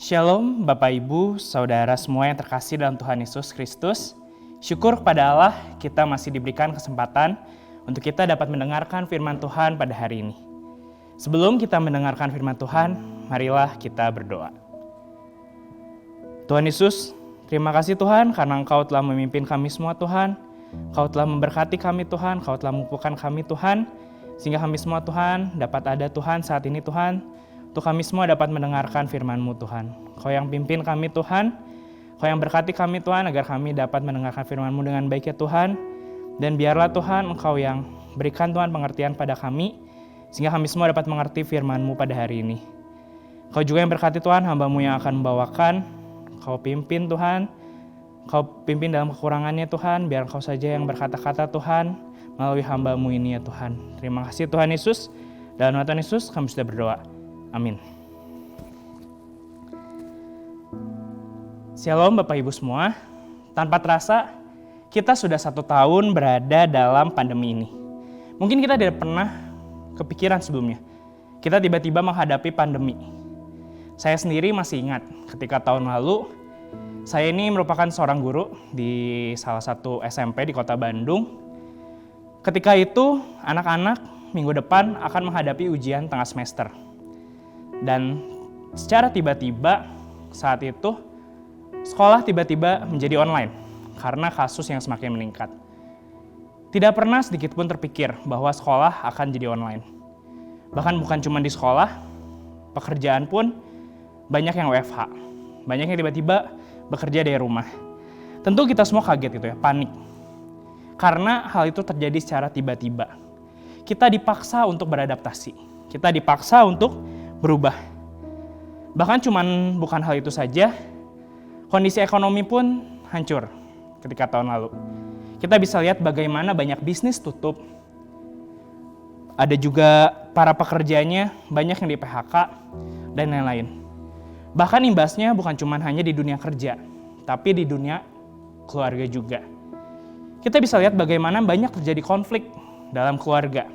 Shalom Bapak Ibu, Saudara semua yang terkasih dalam Tuhan Yesus Kristus. Syukur kepada Allah kita masih diberikan kesempatan untuk kita dapat mendengarkan firman Tuhan pada hari ini. Sebelum kita mendengarkan firman Tuhan, marilah kita berdoa. Tuhan Yesus, terima kasih Tuhan karena Engkau telah memimpin kami semua Tuhan. Engkau telah memberkati kami Tuhan, Engkau telah memupukkan kami Tuhan, sehingga kami semua Tuhan dapat ada Tuhan saat ini Tuhan, untuk kami semua dapat mendengarkan firman-Mu Tuhan. Kau yang pimpin kami Tuhan, Kau yang berkati kami Tuhan agar kami dapat mendengarkan firman-Mu dengan baik ya Tuhan. Dan biarlah Tuhan Engkau yang berikan Tuhan pengertian pada kami, sehingga kami semua dapat mengerti firman-Mu pada hari ini. Kau juga yang berkati Tuhan hamba-Mu yang akan membawakan, Kau pimpin Tuhan, Kau pimpin dalam kekurangannya Tuhan, biar Kau saja yang berkata-kata Tuhan melalui hamba-Mu ini ya Tuhan. Terima kasih Tuhan Yesus, dalam nama Tuhan Yesus kami sudah berdoa. Amin. Shalom Bapak Ibu semua, tanpa terasa kita sudah 1 tahun berada dalam pandemi ini. Mungkin kita tidak pernah kepikiran sebelumnya, kita tiba-tiba menghadapi pandemi. Saya sendiri masih ingat ketika tahun lalu, saya ini merupakan seorang guru di salah satu SMP di kota Bandung. Ketika itu anak-anak minggu depan akan menghadapi ujian tengah semester. Dan secara tiba-tiba saat itu sekolah tiba-tiba menjadi online karena kasus yang semakin meningkat. Tidak pernah sedikit pun terpikir bahwa sekolah akan jadi online. Bahkan bukan cuma di sekolah, pekerjaan pun banyak yang WFH. Banyak yang tiba-tiba bekerja dari rumah. Tentu kita semua kaget gitu ya, panik. Karena hal itu terjadi secara tiba-tiba. Kita dipaksa untuk beradaptasi. Kita dipaksa untuk berubah. Bahkan bukan hal itu saja, kondisi ekonomi pun hancur ketika tahun lalu. Kita bisa lihat bagaimana banyak bisnis tutup. Ada juga para pekerjanya banyak yang di PHK dan lain-lain. Bahkan imbasnya bukan cuma hanya di dunia kerja, tapi di dunia keluarga juga. Kita bisa lihat bagaimana banyak terjadi konflik dalam keluarga.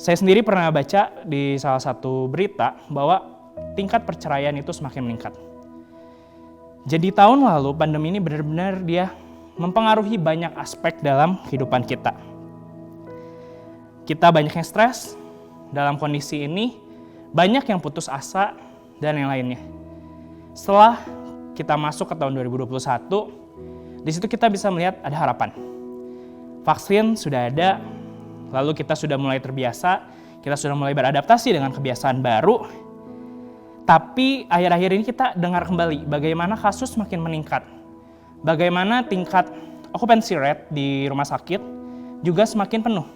Saya sendiri pernah baca di salah satu berita bahwa tingkat perceraian itu semakin meningkat. Jadi tahun lalu pandemi ini benar-benar dia mempengaruhi banyak aspek dalam kehidupan kita. Kita banyak yang stres dalam kondisi ini, banyak yang putus asa dan yang lainnya. Setelah kita masuk ke tahun 2021, di situ kita bisa melihat ada harapan. Vaksin sudah ada, lalu kita sudah mulai terbiasa, kita sudah mulai beradaptasi dengan kebiasaan baru. Tapi akhir-akhir ini kita dengar kembali bagaimana kasus makin meningkat. Bagaimana tingkat occupancy rate di rumah sakit juga semakin penuh.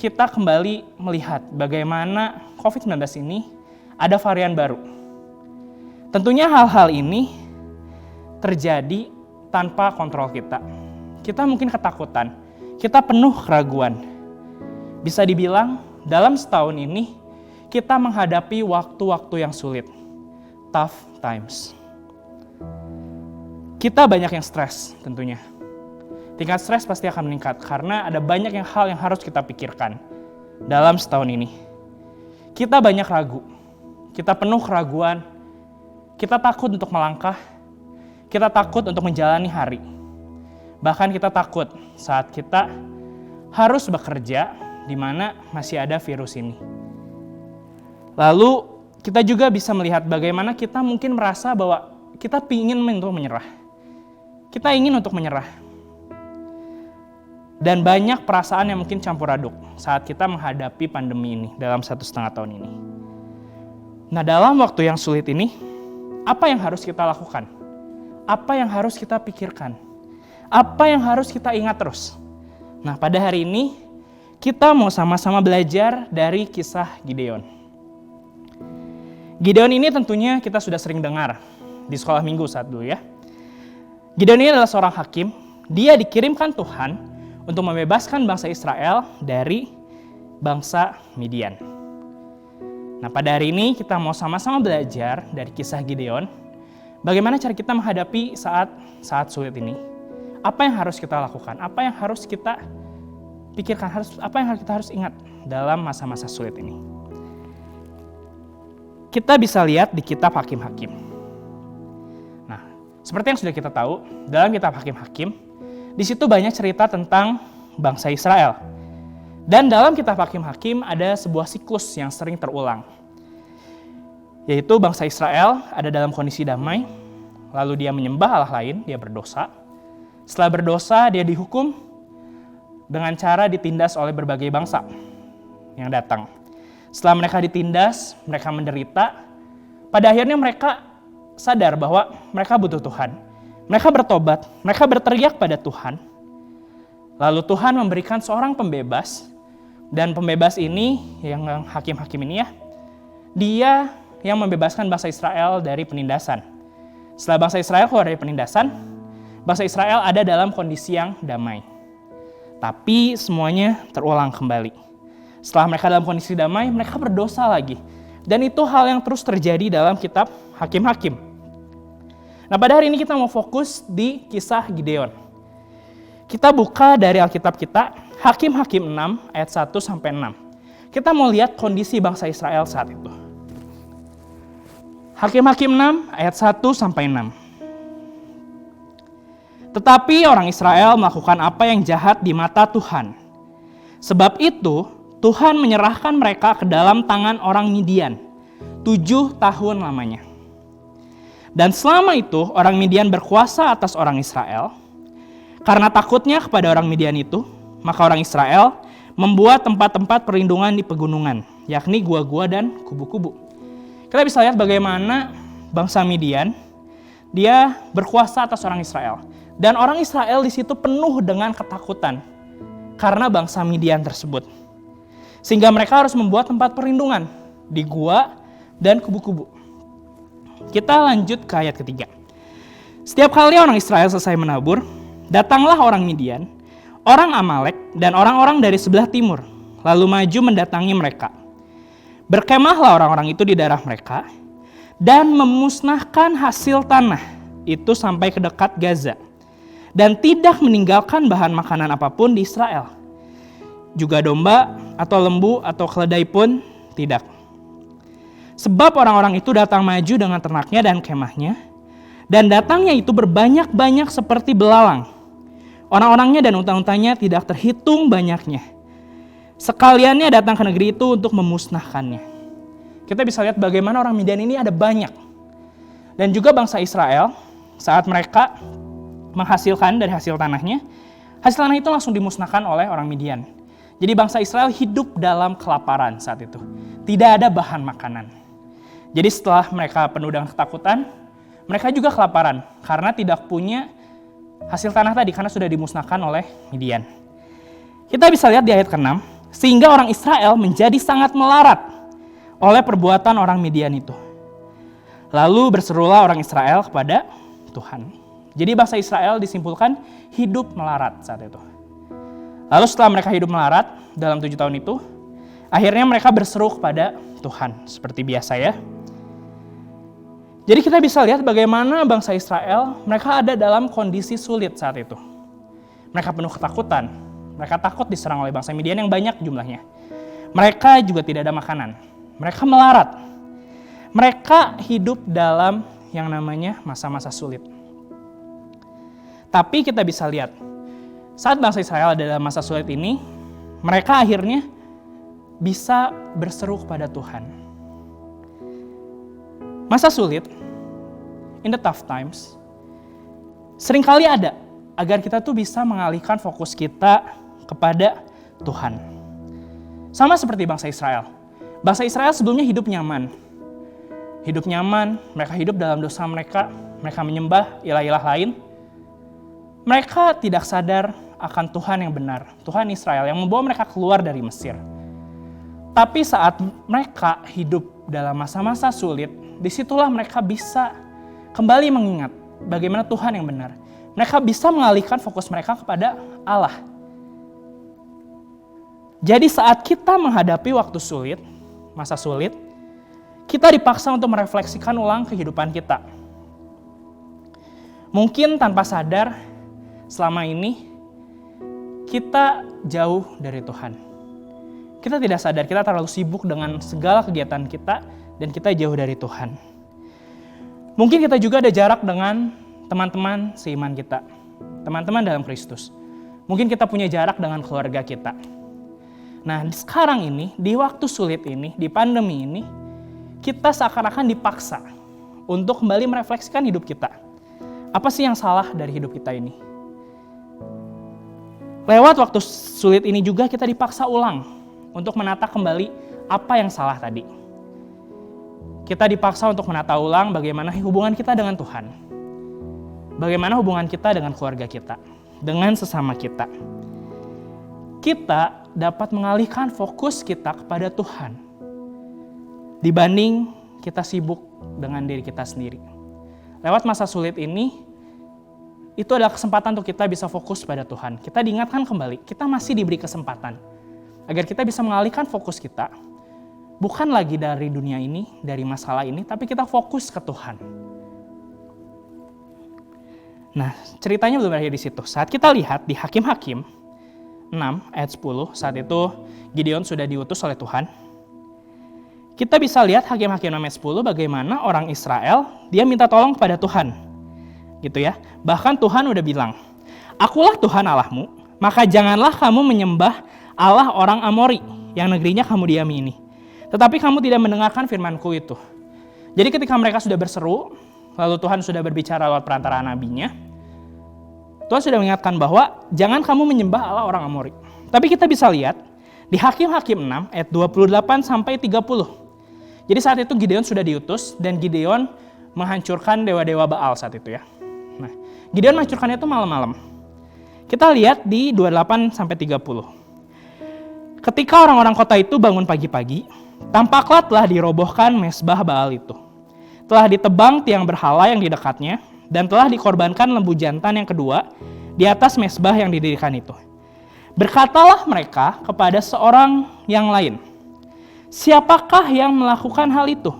Kita kembali melihat bagaimana COVID-19 ini ada varian baru. Tentunya hal-hal ini terjadi tanpa kontrol kita. Kita mungkin ketakutan. Kita penuh keraguan. Bisa dibilang dalam setahun ini kita menghadapi waktu-waktu yang sulit. Tough times. Kita banyak yang stres tentunya. Tingkat stres pasti akan meningkat karena ada banyak hal yang harus kita pikirkan dalam setahun ini. Kita banyak ragu. Kita penuh keraguan. Kita takut untuk melangkah. Kita takut untuk menjalani hari. Bahkan kita takut saat kita harus bekerja di mana masih ada virus ini. Lalu kita juga bisa melihat bagaimana kita mungkin merasa bahwa kita ingin untuk menyerah. Kita ingin untuk menyerah. Dan banyak perasaan yang mungkin campur aduk saat kita menghadapi pandemi ini dalam 1,5 tahun ini. Nah, dalam waktu yang sulit ini, apa yang harus kita lakukan? Apa yang harus kita pikirkan? Apa yang harus kita ingat terus? Nah, pada hari ini kita mau sama-sama belajar dari kisah Gideon. Gideon ini tentunya kita sudah sering dengar di sekolah minggu saat dulu ya. Gideon ini adalah seorang hakim. Dia dikirimkan Tuhan untuk membebaskan bangsa Israel dari bangsa Midian. Nah, pada hari ini kita mau sama-sama belajar dari kisah Gideon. Bagaimana cara kita menghadapi saat sulit ini. Apa yang harus kita lakukan? Apa yang harus kita pikirkan? Apa yang kita harus ingat dalam masa-masa sulit ini? kita bisa lihat di kitab Hakim-Hakim. Nah, seperti yang sudah kita tahu, dalam kitab Hakim-Hakim, di situ banyak cerita tentang bangsa Israel. Dan dalam kitab Hakim-Hakim ada sebuah siklus yang sering terulang. Yaitu bangsa Israel ada dalam kondisi damai, lalu dia menyembah Allah lain, dia berdosa. Setelah berdosa, dia dihukum dengan cara ditindas oleh berbagai bangsa yang datang. Setelah mereka ditindas, mereka menderita. Pada akhirnya mereka sadar bahwa mereka butuh Tuhan. Mereka bertobat, mereka berteriak pada Tuhan. Lalu Tuhan memberikan seorang pembebas. Dan pembebas ini, yang hakim-hakim ini ya, dia yang membebaskan bangsa Israel dari penindasan. Setelah bangsa Israel keluar dari penindasan, bangsa Israel ada dalam kondisi yang damai. Tapi semuanya terulang kembali. Setelah mereka dalam kondisi damai, mereka berdosa lagi. Dan itu hal yang terus terjadi dalam kitab Hakim-Hakim. Nah, pada hari ini kita mau fokus di kisah Gideon. Kita buka dari Alkitab kita, Hakim-Hakim 6 ayat 1-6. Kita mau lihat kondisi bangsa Israel saat itu. Hakim-Hakim 6 ayat 1-6. Tetapi orang Israel melakukan apa yang jahat di mata Tuhan. Sebab itu, Tuhan menyerahkan mereka ke dalam tangan orang Midian 7 tahun lamanya. Dan selama itu orang Midian berkuasa atas orang Israel. Karena takutnya kepada orang Midian itu, maka orang Israel membuat tempat-tempat perlindungan di pegunungan, yakni gua-gua dan kubu-kubu. Kita bisa lihat bagaimana bangsa Midian, dia berkuasa atas orang Israel. Dan orang Israel di situ penuh dengan ketakutan karena bangsa Midian tersebut. Sehingga mereka harus membuat tempat perlindungan di gua dan kubu-kubu. Kita lanjut ke ayat ketiga. Setiap kali orang Israel selesai menabur, datanglah orang Midian, orang Amalek, dan orang-orang dari sebelah timur, lalu maju mendatangi mereka. Berkemahlah orang-orang itu di daerah mereka, dan memusnahkan hasil tanah itu sampai ke dekat Gaza, dan tidak meninggalkan bahan makanan apapun di Israel. Juga domba atau lembu atau keledai pun tidak. Sebab orang-orang itu datang maju dengan ternaknya dan kemahnya, dan datangnya itu berbanyak-banyak seperti belalang. Orang-orangnya dan unta-untanya tidak terhitung banyaknya. Sekaliannya datang ke negeri itu untuk memusnahkannya. Kita bisa lihat bagaimana orang Midian ini ada banyak. Dan juga bangsa Israel, saat mereka menghasilkan dari hasil tanahnya, hasil tanah itu langsung dimusnahkan oleh orang Midian. Jadi bangsa Israel hidup dalam kelaparan saat itu. Tidak ada bahan makanan. Jadi setelah mereka penuh dengan ketakutan, mereka juga kelaparan karena tidak punya hasil tanah tadi karena sudah dimusnahkan oleh Midian. Kita bisa lihat di ayat ke-6, sehingga orang Israel menjadi sangat melarat oleh perbuatan orang Midian itu. Lalu berserulah orang Israel kepada Tuhan. Jadi bangsa Israel disimpulkan hidup melarat saat itu. Lalu setelah mereka hidup melarat dalam 7 tahun itu, akhirnya mereka berseru kepada Tuhan seperti biasa ya. Jadi kita bisa lihat bagaimana bangsa Israel, mereka ada dalam kondisi sulit saat itu. Mereka penuh ketakutan, mereka takut diserang oleh bangsa Midian yang banyak jumlahnya. Mereka juga tidak ada makanan, mereka melarat. Mereka hidup dalam yang namanya masa-masa sulit. Tapi kita bisa lihat, saat bangsa Israel ada dalam masa sulit ini, mereka akhirnya bisa berseru kepada Tuhan. Masa sulit, in the tough times, seringkali ada agar kita tuh bisa mengalihkan fokus kita kepada Tuhan. Sama seperti bangsa Israel. Bangsa Israel sebelumnya hidup nyaman. Mereka hidup dalam dosa mereka menyembah ilah-ilah lain. Mereka tidak sadar akan Tuhan yang benar, Tuhan Israel yang membawa mereka keluar dari Mesir. Tapi saat mereka hidup dalam masa-masa sulit, disitulah mereka bisa kembali mengingat bagaimana Tuhan yang benar. Mereka bisa mengalihkan fokus mereka kepada Allah. Jadi saat kita menghadapi waktu sulit, masa sulit, kita dipaksa untuk merefleksikan ulang kehidupan kita. Mungkin tanpa sadar, selama ini kita jauh dari Tuhan. Kita tidak sadar, kita terlalu sibuk dengan segala kegiatan kita dan kita jauh dari Tuhan. Mungkin kita juga ada jarak dengan teman-teman seiman kita, teman-teman dalam Kristus. Mungkin kita punya jarak dengan keluarga kita. Nah, sekarang ini, di waktu sulit ini, di pandemi ini, kita seakan-akan dipaksa untuk kembali merefleksikan hidup kita. Apa sih yang salah dari hidup kita ini? Lewat waktu sulit ini juga kita dipaksa ulang untuk menata kembali apa yang salah tadi. Kita dipaksa untuk menata ulang bagaimana hubungan kita dengan Tuhan. Bagaimana hubungan kita dengan keluarga kita, dengan sesama kita. Kita dapat mengalihkan fokus kita kepada Tuhan dibanding kita sibuk dengan diri kita sendiri. Lewat masa sulit ini, itu adalah kesempatan untuk kita bisa fokus pada Tuhan. Kita diingatkan kembali, kita masih diberi kesempatan agar kita bisa mengalihkan fokus kita, bukan lagi dari dunia ini, dari masalah ini, tapi kita fokus ke Tuhan. Nah, ceritanya belum berakhir di situ. Saat kita lihat di Hakim-Hakim 6 ayat 10, saat itu Gideon sudah diutus oleh Tuhan. Kita bisa lihat Hakim-Hakim 6 ayat 10 bagaimana orang Israel, dia minta tolong kepada Tuhan. Gitu ya. Bahkan Tuhan udah bilang, "Akulah Tuhan Allahmu, maka janganlah kamu menyembah Allah orang Amori yang negerinya kamu diami ini. Tetapi kamu tidak mendengarkan firman-Ku itu." Jadi ketika mereka sudah berseru, lalu Tuhan sudah berbicara lewat perantaraan nabinya, Tuhan sudah mengingatkan bahwa jangan kamu menyembah Allah orang Amori. Tapi kita bisa lihat di Hakim-Hakim 6 ayat 28 sampai 30. Jadi saat itu Gideon sudah diutus dan Gideon menghancurkan dewa-dewa Baal saat itu ya. Nah, Gideon menghancurkannya itu malam-malam. Kita lihat di 28 sampai 30. Ketika orang-orang kota itu bangun pagi-pagi, tampaklah telah dirobohkan mezbah Baal itu. Telah ditebang tiang berhala yang di dekatnya, dan telah dikorbankan lembu jantan yang kedua di atas mezbah yang didirikan itu. Berkatalah mereka kepada seorang yang lain, "Siapakah yang melakukan hal itu?"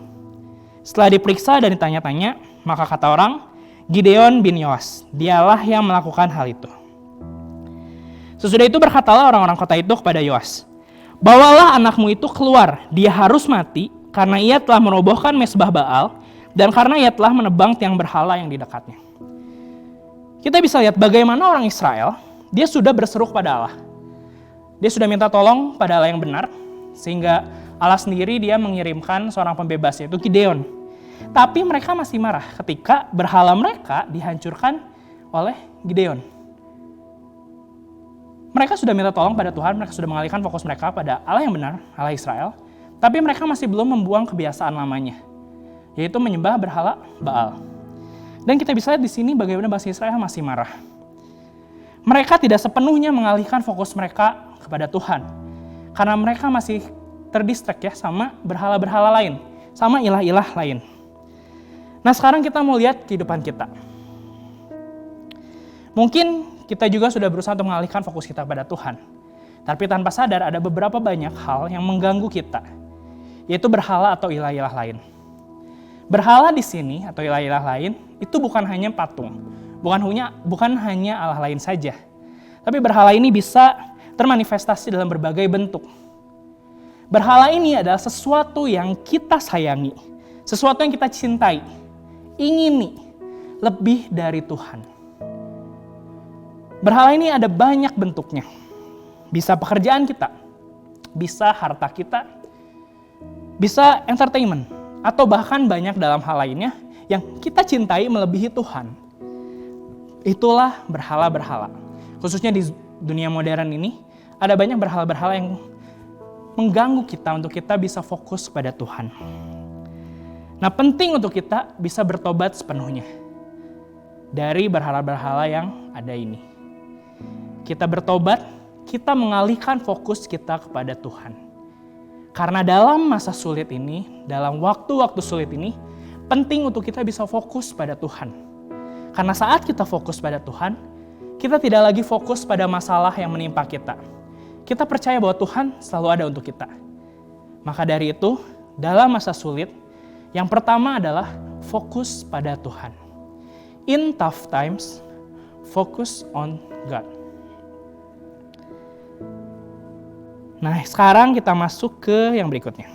Setelah diperiksa dan ditanya-tanya, maka kata orang, "Gideon bin Yoas, dialah yang melakukan hal itu." Sesudah itu berkatalah orang-orang kota itu kepada Yoas, "Bawalah anakmu itu keluar, dia harus mati karena ia telah merobohkan mezbah Baal dan karena ia telah menebang tiang berhala yang di dekatnya." Kita bisa lihat bagaimana orang Israel, dia sudah berseru kepada Allah. Dia sudah minta tolong pada Allah yang benar, sehingga Allah sendiri dia mengirimkan seorang pembebas, yaitu Gideon. Tapi mereka masih marah ketika berhala mereka dihancurkan oleh Gideon. Mereka sudah minta tolong pada Tuhan, mereka sudah mengalihkan fokus mereka pada Allah yang benar, Allah Israel. Tapi mereka masih belum membuang kebiasaan lamanya, yaitu menyembah berhala Baal. Dan kita bisa lihat di sini bagaimana bangsa Israel masih marah. Mereka tidak sepenuhnya mengalihkan fokus mereka kepada Tuhan, karena mereka masih terdistract ya sama berhala-berhala lain, sama ilah-ilah lain. Nah, sekarang kita mau lihat kehidupan kita. Mungkin kita juga sudah berusaha untuk mengalihkan fokus kita kepada Tuhan, tapi tanpa sadar ada beberapa banyak hal yang mengganggu kita, yaitu berhala atau ilah-ilah lain. Berhala di sini atau ilah-ilah lain itu bukan hanya patung, bukan hanya Allah lain saja, tapi berhala ini bisa termanifestasi dalam berbagai bentuk. Berhala ini adalah sesuatu yang kita sayangi, sesuatu yang kita cintai, ingini lebih dari Tuhan. Berhala ini ada banyak bentuknya. Bisa pekerjaan kita, bisa harta kita, bisa entertainment, atau bahkan banyak dalam hal lainnya yang kita cintai melebihi Tuhan. Itulah berhala-berhala. Khususnya di dunia modern ini, ada banyak berhala-berhala yang mengganggu kita untuk kita bisa fokus pada Tuhan. Nah, penting untuk kita bisa bertobat sepenuhnya dari berhala-berhala yang ada ini. Kita bertobat, kita mengalihkan fokus kita kepada Tuhan. Karena dalam masa sulit ini, dalam waktu-waktu sulit ini, penting untuk kita bisa fokus pada Tuhan. Karena saat kita fokus pada Tuhan, kita tidak lagi fokus pada masalah yang menimpa kita. Kita percaya bahwa Tuhan selalu ada untuk kita. Maka dari itu, dalam masa sulit, yang pertama adalah fokus pada Tuhan. In tough times, focus on God. Nah, sekarang kita masuk ke yang berikutnya.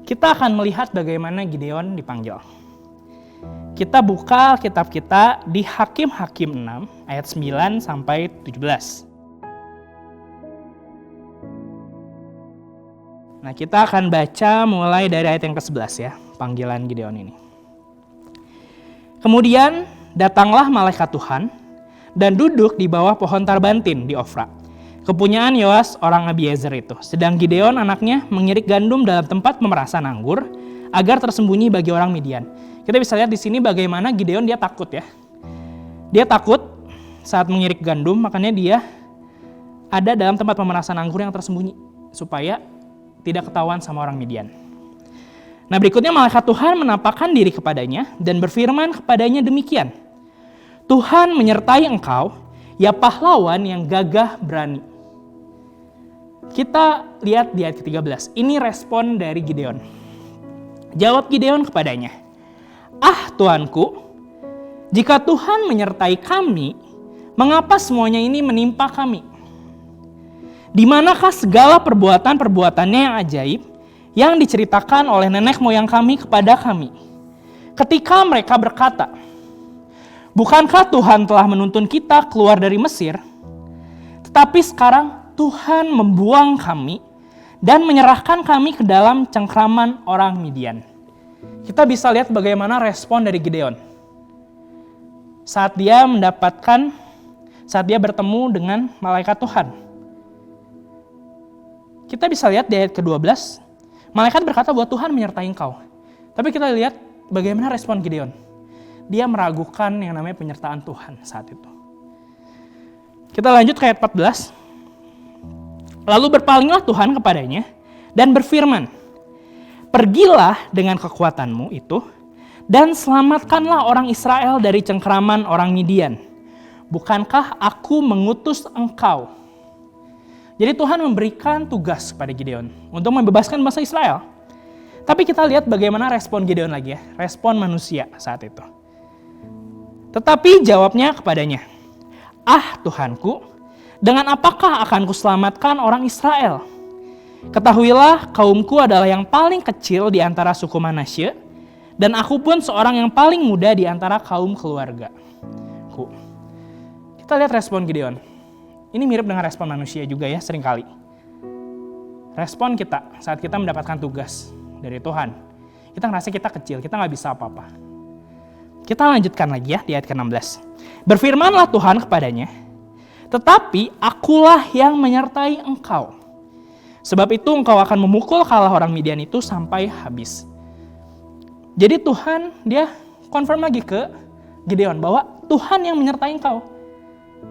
kita akan melihat bagaimana Gideon dipanggil. Kita buka kitab kita di Hakim-Hakim 6 ayat 9 sampai 17. Nah, kita akan baca mulai dari ayat yang ke-11 ya, panggilan Gideon ini. Kemudian datanglah malaikat Tuhan dan duduk di bawah pohon tarbantin di Ofra, kepunyaan Yoas orang Abiezer itu. Sedang Gideon anaknya mengirik gandum dalam tempat pemerasan anggur agar tersembunyi bagi orang Midian. Kita bisa lihat di sini bagaimana Gideon dia takut ya. Dia takut saat mengirik gandum, makanya dia ada dalam tempat pemerasan anggur yang tersembunyi supaya tidak ketahuan sama orang Midian. Nah, berikutnya malaikat Tuhan menampakkan diri kepadanya dan berfirman kepadanya demikian. Tuhan menyertai engkau, ya pahlawan yang gagah berani. Kita lihat di ayat ke-13. Ini respon dari Gideon. Jawab Gideon kepadanya, "Ah Tuanku, jika Tuhan menyertai kami, mengapa semuanya ini menimpa kami? Di manakah segala perbuatan-perbuatannya yang ajaib yang diceritakan oleh nenek moyang kami kepada kami? Ketika mereka berkata, bukankah Tuhan telah menuntun kita keluar dari Mesir? Tetapi sekarang Tuhan membuang kami dan menyerahkan kami ke dalam cengkraman orang Midian." Kita bisa lihat bagaimana respon dari Gideon. Saat dia bertemu dengan malaikat Tuhan. Kita bisa lihat di ayat ke-12, malaikat berkata bahwa Tuhan menyertai engkau. Tapi kita lihat bagaimana respon Gideon. Dia meragukan yang namanya penyertaan Tuhan saat itu. Kita lanjut ke ayat 14. Lalu berpalinglah Tuhan kepadanya dan berfirman, "Pergilah dengan kekuatanmu itu dan selamatkanlah orang Israel dari cengkraman orang Midian. Bukankah aku mengutus engkau?" Jadi Tuhan memberikan tugas kepada Gideon untuk membebaskan bangsa Israel. Tapi kita lihat bagaimana respon Gideon lagi ya, respon manusia saat itu. Tetapi jawabnya kepadanya, "Ah Tuhanku, dengan apakah akan kuselamatkan orang Israel? Ketahuilah kaumku adalah yang paling kecil di antara suku Manasye, dan aku pun seorang yang paling muda di antara kaum keluargaku." Kita lihat respon Gideon. Ini mirip dengan respon manusia juga ya seringkali. Respon kita saat kita mendapatkan tugas dari Tuhan. Kita ngerasa kita kecil, kita nggak bisa apa-apa. Kita lanjutkan lagi ya di ayat ke-16. Berfirmanlah Tuhan kepadanya, "Tetapi akulah yang menyertai engkau. Sebab itu engkau akan memukul kalah orang Midian itu sampai habis." Jadi Tuhan dia confirm lagi ke Gideon bahwa Tuhan yang menyertai engkau.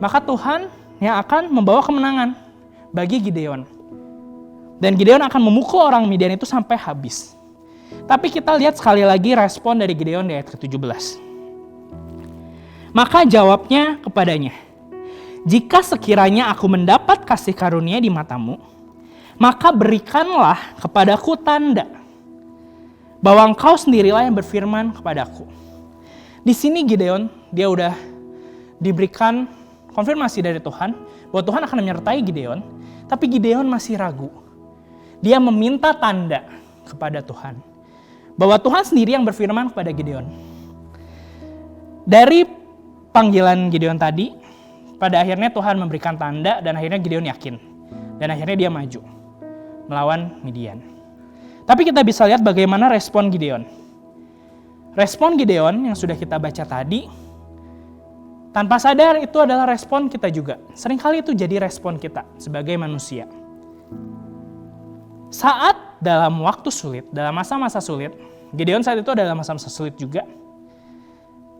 Maka Tuhan yang akan membawa kemenangan bagi Gideon. Dan Gideon akan memukul orang Midian itu sampai habis. Tapi kita lihat sekali lagi respon dari Gideon di ayat ke-17. Maka jawabnya kepadanya, "Jika sekiranya aku mendapat kasih karunia di matamu, maka berikanlah kepadaku tanda bahwa engkau sendirilah yang berfirman kepadaku." Di sini Gideon, dia udah diberikan konfirmasi dari Tuhan bahwa Tuhan akan menyertai Gideon, tapi Gideon masih ragu. Dia meminta tanda kepada Tuhan bahwa Tuhan sendiri yang berfirman kepada Gideon. Dari panggilan Gideon tadi, pada akhirnya Tuhan memberikan tanda dan akhirnya Gideon yakin. Dan akhirnya dia maju melawan Midian. Tapi kita bisa lihat bagaimana respon Gideon. Respon Gideon yang sudah kita baca tadi, tanpa sadar itu adalah respon kita juga. Seringkali itu jadi respon kita sebagai manusia. Saat dalam waktu sulit, dalam masa-masa sulit, Gideon saat itu adalah masa-masa sulit juga,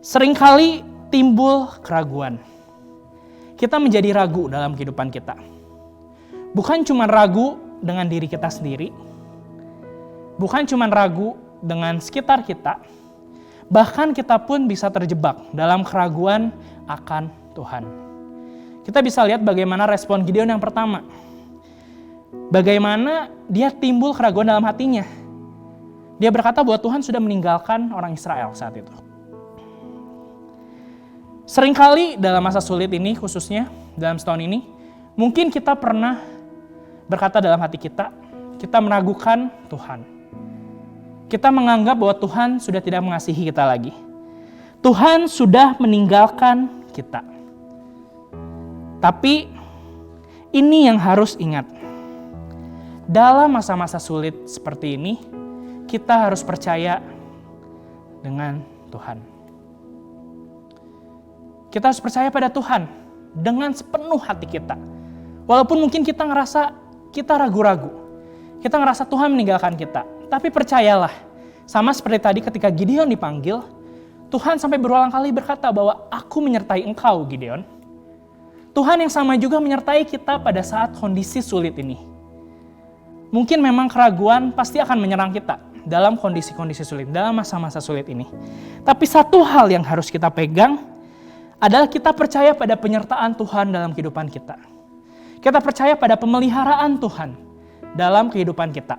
seringkali timbul keraguan. Kita menjadi ragu dalam kehidupan kita. Bukan cuma ragu dengan diri kita sendiri, bukan cuma ragu dengan sekitar kita, bahkan kita pun bisa terjebak dalam keraguan akan Tuhan. Kita bisa lihat bagaimana respon Gideon yang pertama. Bagaimana dia timbul keraguan dalam hatinya. Dia berkata bahwa Tuhan sudah meninggalkan orang Israel saat itu. Seringkali dalam masa sulit ini, khususnya dalam setahun ini, mungkin kita pernah berkata dalam hati kita, kita meragukan Tuhan. kita menganggap bahwa Tuhan sudah tidak mengasihi kita lagi. Tuhan sudah meninggalkan kita. Tapi ini yang harus ingat. Dalam masa-masa sulit seperti ini, kita harus percaya dengan Tuhan. Kita harus percaya pada Tuhan dengan sepenuh hati kita. Walaupun mungkin kita ngerasa kita ragu-ragu. Kita ngerasa Tuhan meninggalkan kita. Tapi percayalah, sama seperti tadi ketika Gideon dipanggil, Tuhan sampai berulang kali berkata bahwa aku menyertai engkau, Gideon. Tuhan yang sama juga menyertai kita pada saat kondisi sulit ini. Mungkin memang keraguan pasti akan menyerang kita dalam kondisi-kondisi sulit, dalam masa-masa sulit ini. Tapi satu hal yang harus kita pegang adalah kita percaya pada penyertaan Tuhan dalam kehidupan kita. Kita percaya pada pemeliharaan Tuhan dalam kehidupan kita.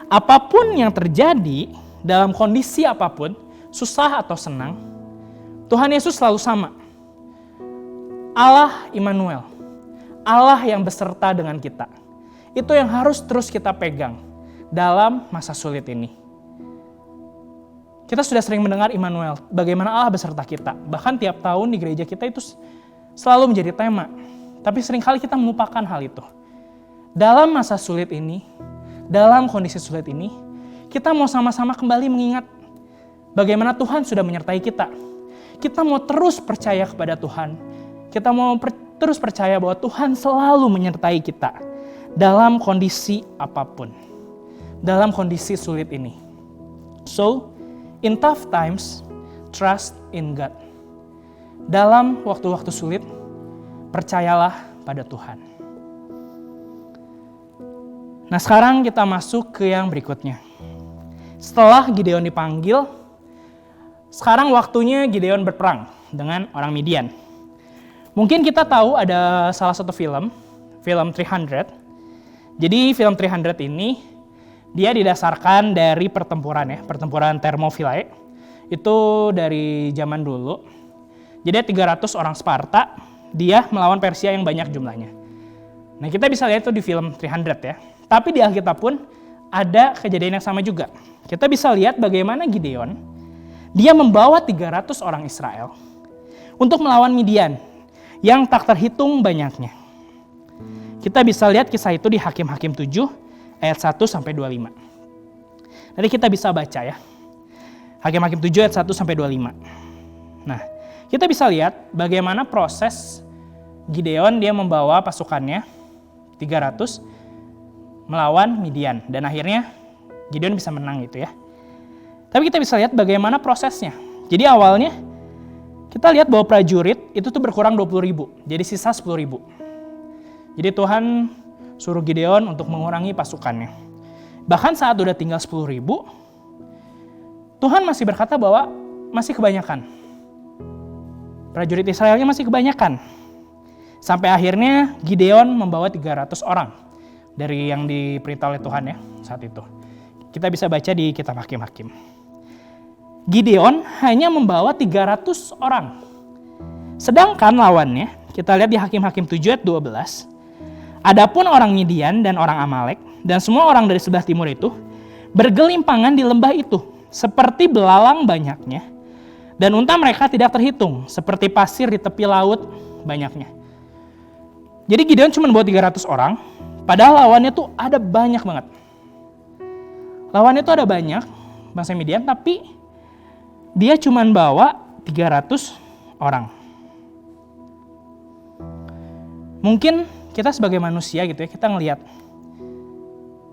Apapun yang terjadi dalam kondisi apapun, susah atau senang, Tuhan Yesus selalu sama. Allah Immanuel, Allah yang beserta dengan kita. Itu yang harus terus kita pegang dalam masa sulit ini. Kita sudah sering mendengar Immanuel, bagaimana Allah beserta kita. Bahkan tiap tahun di gereja kita itu selalu menjadi tema. Tapi seringkali kita melupakan hal itu. Dalam masa sulit ini, dalam kondisi sulit ini, kita mau sama-sama kembali mengingat bagaimana Tuhan sudah menyertai kita. Kita mau terus percaya kepada Tuhan. Kita mau terus percaya bahwa Tuhan selalu menyertai kita dalam kondisi apapun. Dalam kondisi sulit ini. So, in tough times, trust in God. Dalam waktu-waktu sulit, percayalah pada Tuhan. Nah, sekarang kita masuk ke yang berikutnya. Setelah Gideon dipanggil, sekarang waktunya Gideon berperang dengan orang Midian. Mungkin kita tahu ada salah satu film 300. Jadi film 300 ini dia didasarkan dari pertempuran Thermopylae. Itu dari zaman dulu. Jadi 300 orang Sparta, dia melawan Persia yang banyak jumlahnya. Nah, kita bisa lihat itu di film 300 ya. Tapi di Alkitab pun ada kejadian yang sama juga. Kita bisa lihat bagaimana Gideon, dia membawa 300 orang Israel untuk melawan Midian yang tak terhitung banyaknya. Kita bisa lihat kisah itu di Hakim-Hakim 7 ayat 1 sampai 25. Nanti kita bisa baca ya. Hakim-Hakim 7 ayat 1 sampai 25. Nah, kita bisa lihat bagaimana proses Gideon dia membawa pasukannya 300 melawan Midian dan akhirnya Gideon bisa menang gitu ya. Tapi kita bisa lihat bagaimana prosesnya. Jadi awalnya kita lihat bahwa prajurit itu tuh berkurang 20.000, jadi sisa 10.000. Jadi Tuhan suruh Gideon untuk mengurangi pasukannya. Bahkan saat udah tinggal 10.000, Tuhan masih berkata bahwa masih kebanyakan. Prajurit Israelnya masih kebanyakan. Sampai akhirnya Gideon membawa 300 orang dari yang diperintah oleh Tuhan ya saat itu. Kita bisa baca di kitab Hakim-Hakim. Gideon hanya membawa 300 orang. Sedangkan lawannya, kita lihat di Hakim-Hakim 7 ayat 12. Adapun orang Midian dan orang Amalek dan semua orang dari sebelah timur itu bergelimpangan di lembah itu seperti belalang banyaknya. Dan unta mereka tidak terhitung seperti pasir di tepi laut banyaknya. Jadi Gideon cuma bawa 300 orang. Padahal lawannya tuh ada banyak banget. Lawannya tuh ada banyak, bangsa Midian, tapi dia cuma bawa 300 orang. Mungkin kita sebagai manusia gitu ya, kita ngelihat,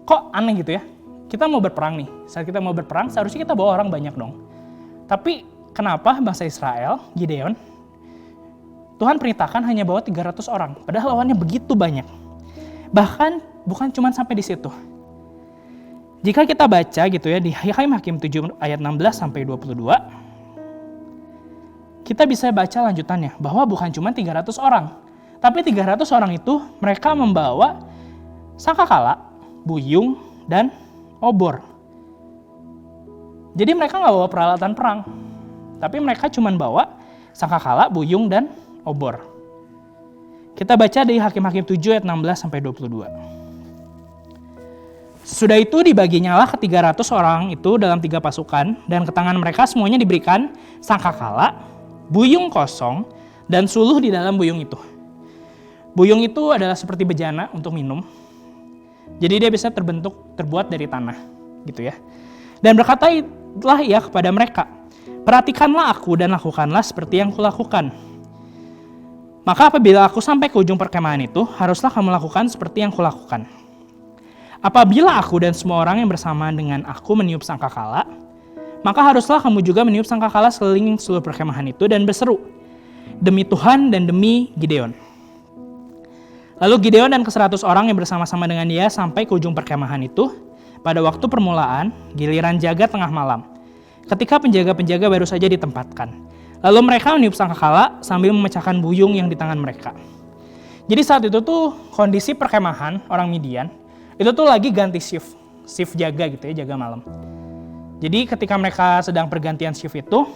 kok aneh gitu ya, kita mau berperang nih. Saat kita mau berperang, seharusnya kita bawa orang banyak dong. Tapi kenapa bangsa Israel, Gideon, Tuhan perintahkan hanya bawa 300 orang, padahal lawannya begitu banyak. Bahkan bukan cuma sampai di situ. Jika kita baca gitu ya di Hakim-Hakim 7 ayat 16 sampai 22, kita bisa baca lanjutannya bahwa bukan cuma 300 orang, tapi 300 orang itu mereka membawa sangkakala, buyung, dan obor. Jadi mereka nggak bawa peralatan perang, tapi mereka cuma bawa sangkakala, buyung, dan obor. Kita baca di Hakim-Hakim 7 ayat 16 sampai 22. Sesudah itu dibaginyalah ke 300 orang itu dalam 3 pasukan, dan ke tangan mereka semuanya diberikan sangkakala, buyung kosong, dan suluh di dalam buyung itu. Buyung itu adalah seperti bejana untuk minum. Jadi dia bisa terbuat dari tanah, gitu ya. Dan berkatalah ia kepada mereka, perhatikanlah aku dan lakukanlah seperti yang kulakukan. Maka apabila aku sampai ke ujung perkemahan itu, haruslah kamu lakukan seperti yang kulakukan. Apabila aku dan semua orang yang bersama dengan aku meniup sangkakala, maka haruslah kamu juga meniup sangkakala sekeliling seluruh perkemahan itu dan berseru, demi Tuhan dan demi Gideon. Lalu Gideon dan ke-100 orang yang bersama-sama dengan dia sampai ke ujung perkemahan itu pada waktu permulaan, giliran jaga tengah malam, ketika penjaga-penjaga baru saja ditempatkan. Lalu mereka meniup sangkakala sambil memecahkan buyung yang di tangan mereka. Jadi saat itu tuh kondisi perkemahan orang Midian, itu tuh lagi ganti shift jaga gitu ya, jaga malam. Jadi ketika mereka sedang pergantian shift itu,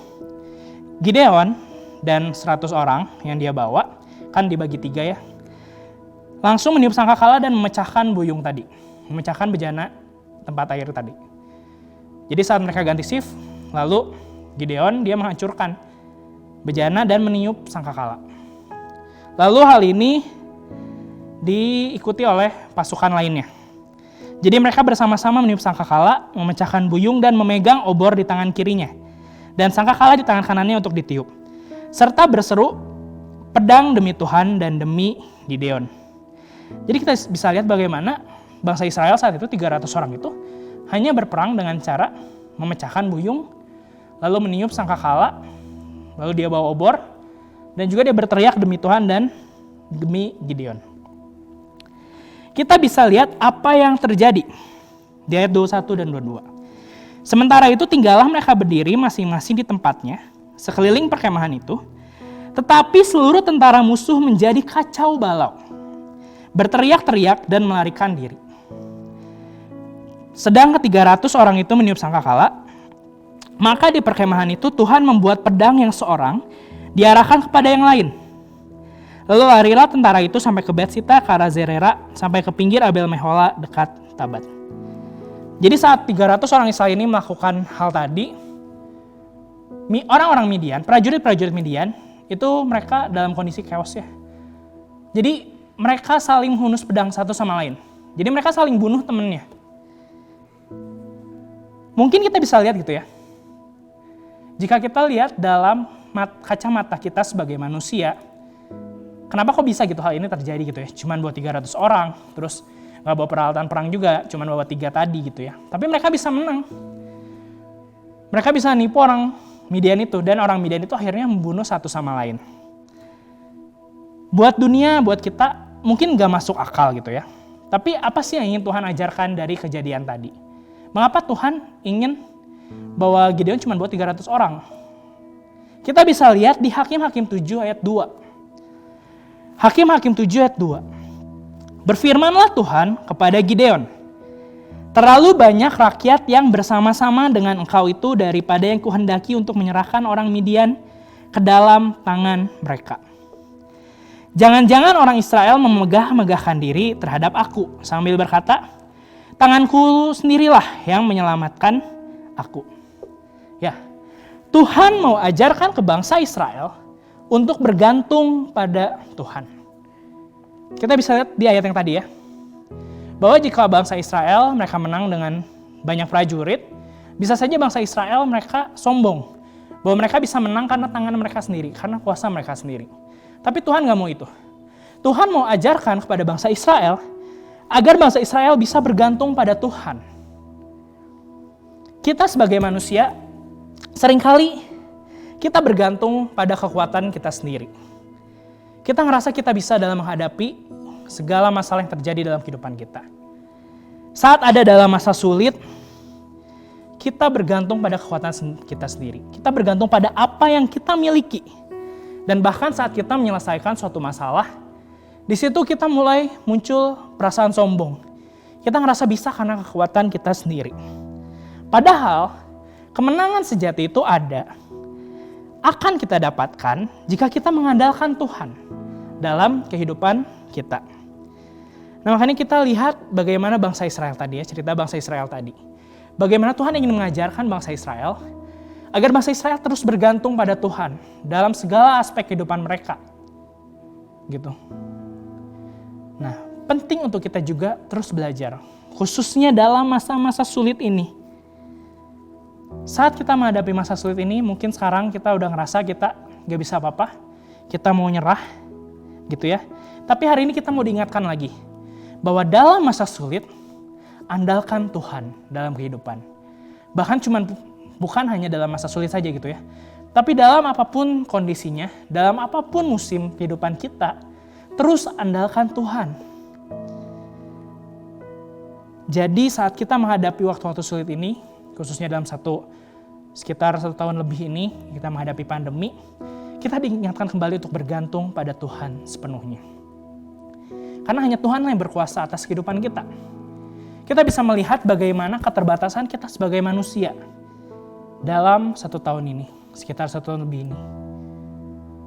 Gideon dan 100 orang yang dia bawa, kan dibagi 3 ya, langsung meniup sangkakala dan memecahkan buyung tadi, memecahkan bejana tempat air tadi. Jadi saat mereka ganti shift, lalu Gideon dia menghancurkan bejana dan meniup sangkakala. Lalu hal ini diikuti oleh pasukan lainnya. Jadi mereka bersama-sama meniup sangkakala, memecahkan buyung dan memegang obor di tangan kirinya, dan sangkakala di tangan kanannya untuk ditiup, serta berseru, pedang demi Tuhan dan demi Gideon. Jadi kita bisa lihat bagaimana bangsa Israel saat itu 300 orang itu hanya berperang dengan cara memecahkan buyung, lalu meniup sangkakala, lalu dia bawa obor, dan juga dia berteriak demi Tuhan dan demi Gideon. Kita bisa lihat apa yang terjadi di ayat 21 dan 22. Sementara itu tinggallah mereka berdiri masing-masing di tempatnya, sekeliling perkemahan itu, tetapi seluruh tentara musuh menjadi kacau balau, berteriak-teriak dan melarikan diri. Sedang ke-300 orang itu meniup sangkakala, maka di perkemahan itu Tuhan membuat pedang yang seorang diarahkan kepada yang lain. Lalu larilah tentara itu sampai ke Betsita, ke arah Zerera, sampai ke pinggir Abel Mehola dekat Tabat. Jadi saat 300 orang Israel ini melakukan hal tadi, orang-orang Midian, prajurit-prajurit Midian, itu mereka dalam kondisi chaos ya. Jadi mereka saling menghunus pedang satu sama lain. Jadi mereka saling bunuh temennya. Mungkin kita bisa lihat gitu ya. Jika kita lihat dalam kacamata kita sebagai manusia, kenapa kok bisa gitu hal ini terjadi gitu ya? Cuman bawa 300 orang, terus nggak bawa peralatan perang juga, cuman bawa 3 tadi gitu ya. Tapi mereka bisa menang. Mereka bisa nipu orang Midian itu, dan orang Midian itu akhirnya membunuh satu sama lain. Buat dunia, buat kita, mungkin nggak masuk akal gitu ya. Tapi apa sih yang ingin Tuhan ajarkan dari kejadian tadi? Mengapa Tuhan ingin bahwa Gideon cuma buat 300 orang? Kita bisa lihat di Hakim-Hakim 7 ayat 2. Hakim-Hakim 7 ayat 2. Berfirmanlah Tuhan kepada Gideon, terlalu banyak rakyat yang bersama-sama dengan engkau itu daripada yang kuhendaki untuk menyerahkan orang Midian ke dalam tangan mereka. Jangan-jangan orang Israel memegah-megahkan diri terhadap aku sambil berkata, tanganku sendirilah yang menyelamatkan aku. Ya, Tuhan mau ajarkan ke bangsa Israel untuk bergantung pada Tuhan. Kita bisa lihat di ayat yang tadi ya, bahwa jika bangsa Israel mereka menang dengan banyak prajurit, bisa saja bangsa Israel mereka sombong, bahwa mereka bisa menang karena tangan mereka sendiri, karena kuasa mereka sendiri. Tapi Tuhan gak mau itu. Tuhan mau ajarkan kepada bangsa Israel, agar bangsa Israel bisa bergantung pada Tuhan. Kita sebagai manusia, seringkali kita bergantung pada kekuatan kita sendiri. Kita ngerasa kita bisa dalam menghadapi segala masalah yang terjadi dalam kehidupan kita. Saat ada dalam masa sulit, kita bergantung pada kekuatan kita sendiri. Kita bergantung pada apa yang kita miliki. Dan bahkan saat kita menyelesaikan suatu masalah, di situ kita mulai muncul perasaan sombong. Kita ngerasa bisa karena kekuatan kita sendiri. Padahal, kemenangan sejati itu akan kita dapatkan jika kita mengandalkan Tuhan dalam kehidupan kita. Nah makanya kita lihat bagaimana bangsa Israel tadi ya, cerita bangsa Israel tadi. Bagaimana Tuhan ingin mengajarkan bangsa Israel agar bangsa Israel terus bergantung pada Tuhan dalam segala aspek kehidupan mereka. Gitu. Nah, penting untuk kita juga terus belajar, khususnya dalam masa-masa sulit ini. Saat kita menghadapi masa sulit ini, mungkin sekarang kita udah ngerasa kita gak bisa apa-apa, kita mau nyerah, gitu ya. Tapi hari ini kita mau diingatkan lagi, bahwa dalam masa sulit, andalkan Tuhan dalam kehidupan. Bahkan bukan hanya dalam masa sulit saja gitu ya. Tapi dalam apapun kondisinya, dalam apapun musim kehidupan kita, terus andalkan Tuhan. Jadi saat kita menghadapi waktu-waktu sulit ini, khususnya dalam sekitar 1 tahun lebih ini, kita menghadapi pandemi, kita diingatkan kembali untuk bergantung pada Tuhan sepenuhnya. Karena hanya Tuhan yang berkuasa atas kehidupan kita. Kita bisa melihat bagaimana keterbatasan kita sebagai manusia dalam 1 tahun ini, sekitar 1 tahun lebih ini.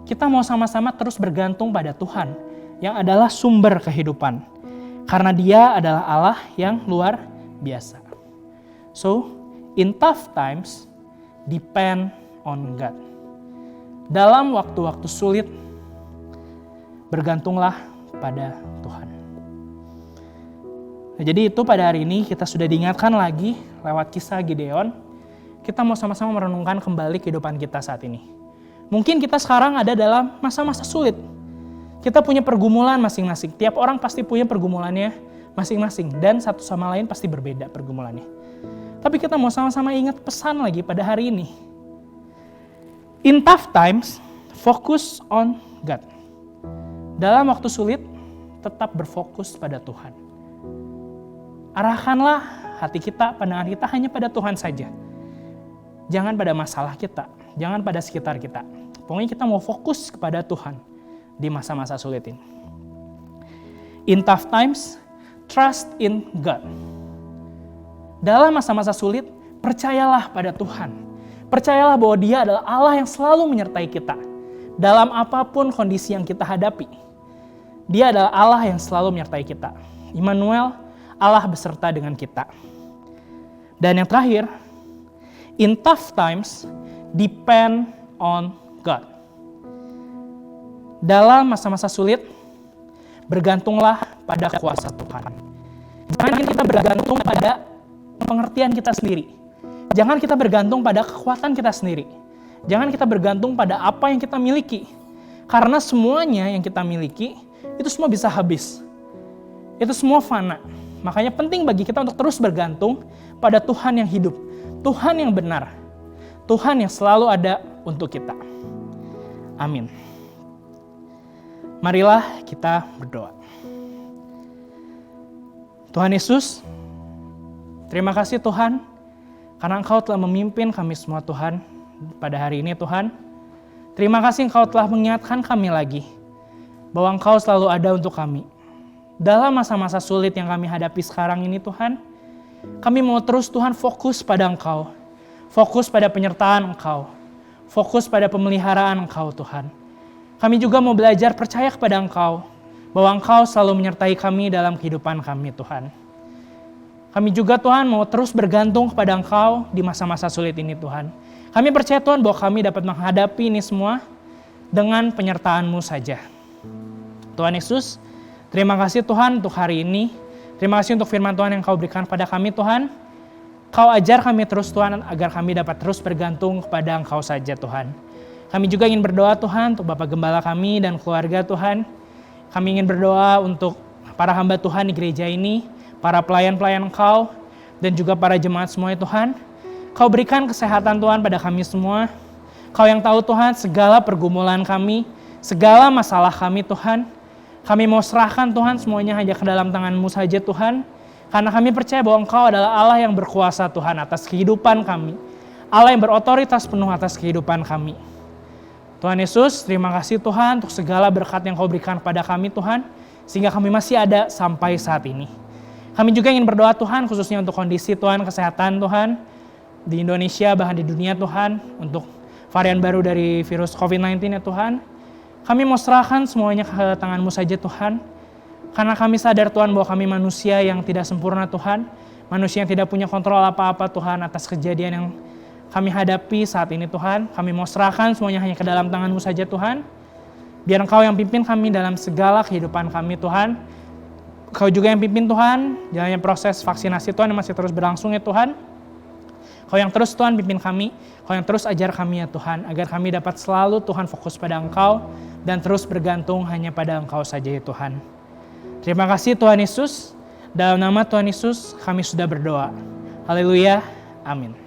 Kita mau sama-sama terus bergantung pada Tuhan yang adalah sumber kehidupan. Karena Dia adalah Allah yang luar biasa. So, in tough times, depend on God. Dalam waktu-waktu sulit, bergantunglah pada Tuhan. Nah, jadi itu pada hari ini kita sudah diingatkan lagi lewat kisah Gideon. Kita mau sama-sama merenungkan kembali kehidupan kita saat ini. Mungkin kita sekarang ada dalam masa-masa sulit. Kita punya pergumulan masing-masing. Tiap orang pasti punya pergumulannya masing-masing. Dan satu sama lain pasti berbeda pergumulannya. Tapi kita mau sama-sama ingat pesan lagi pada hari ini. In tough times, focus on God. Dalam waktu sulit, tetap berfokus pada Tuhan. Arahkanlah hati kita, pandangan kita hanya pada Tuhan saja. Jangan pada masalah kita, jangan pada sekitar kita. Pokoknya kita mau fokus kepada Tuhan di masa-masa sulit ini. In tough times, trust in God. Dalam masa-masa sulit, percayalah pada Tuhan. Percayalah bahwa Dia adalah Allah yang selalu menyertai kita. Dalam apapun kondisi yang kita hadapi. Dia adalah Allah yang selalu menyertai kita. Immanuel, Allah beserta dengan kita. Dan yang terakhir, in tough times, depend on God. Dalam masa-masa sulit, bergantunglah pada kuasa Tuhan. Jangan kita bergantung pada pengertian kita sendiri. Jangan kita bergantung pada kekuatan kita sendiri. Jangan kita bergantung pada apa yang kita miliki. Karena semuanya yang kita miliki, itu semua bisa habis. Itu semua fana. Makanya penting bagi kita untuk terus bergantung pada Tuhan yang hidup. Tuhan yang benar. Tuhan yang selalu ada untuk kita. Amin. Marilah kita berdoa. Tuhan Yesus, terima kasih Tuhan, karena Engkau telah memimpin kami semua Tuhan pada hari ini Tuhan. Terima kasih Engkau telah mengingatkan kami lagi, bahwa Engkau selalu ada untuk kami. Dalam masa-masa sulit yang kami hadapi sekarang ini Tuhan, kami mau terus Tuhan fokus pada Engkau. Fokus pada penyertaan Engkau. Fokus pada pemeliharaan Engkau Tuhan. Kami juga mau belajar percaya kepada Engkau, bahwa Engkau selalu menyertai kami dalam kehidupan kami Tuhan. Kami juga Tuhan mau terus bergantung kepada Engkau di masa-masa sulit ini Tuhan. Kami percaya Tuhan bahwa kami dapat menghadapi ini semua dengan penyertaan-Mu saja. Tuhan Yesus, terima kasih Tuhan untuk hari ini. Terima kasih untuk firman Tuhan yang Kau berikan pada kami Tuhan. Kau ajar kami terus Tuhan agar kami dapat terus bergantung kepada Engkau saja Tuhan. Kami juga ingin berdoa Tuhan untuk Bapak Gembala kami dan keluarga Tuhan. Kami ingin berdoa untuk para hamba Tuhan di gereja ini, para pelayan-pelayan Engkau, dan juga para jemaat semuanya Tuhan. Kau berikan kesehatan Tuhan pada kami semua. Kau yang tahu Tuhan segala pergumulan kami, segala masalah kami Tuhan. Kami mau serahkan Tuhan semuanya hanya ke dalam tangan-Mu saja Tuhan. Karena kami percaya bahwa Engkau adalah Allah yang berkuasa Tuhan atas kehidupan kami. Allah yang berotoritas penuh atas kehidupan kami. Tuhan Yesus, terima kasih Tuhan untuk segala berkat yang Kau berikan kepada kami Tuhan. Sehingga kami masih ada sampai saat ini. Kami juga ingin berdoa Tuhan khususnya untuk kondisi Tuhan, kesehatan Tuhan. Di Indonesia bahkan di dunia Tuhan. Untuk varian baru dari virus COVID-19 ya Tuhan. Kami mau serahkan semuanya ke tangan-Mu saja Tuhan. Karena kami sadar Tuhan bahwa kami manusia yang tidak sempurna Tuhan, manusia yang tidak punya kontrol apa-apa Tuhan atas kejadian yang kami hadapi saat ini Tuhan. Kami mau serahkan semuanya hanya ke dalam tangan-Mu saja Tuhan. Biar Engkau yang pimpin kami dalam segala kehidupan kami Tuhan. Engkau juga yang pimpin Tuhan, jalannya proses vaksinasi Tuhan yang masih terus berlangsung ya Tuhan. Engkau yang terus Tuhan pimpin kami, Engkau yang terus ajar kami ya Tuhan, agar kami dapat selalu Tuhan fokus pada Engkau dan terus bergantung hanya pada Engkau saja ya Tuhan. Terima kasih Tuhan Yesus, dalam nama Tuhan Yesus kami sudah berdoa. Haleluya, amin.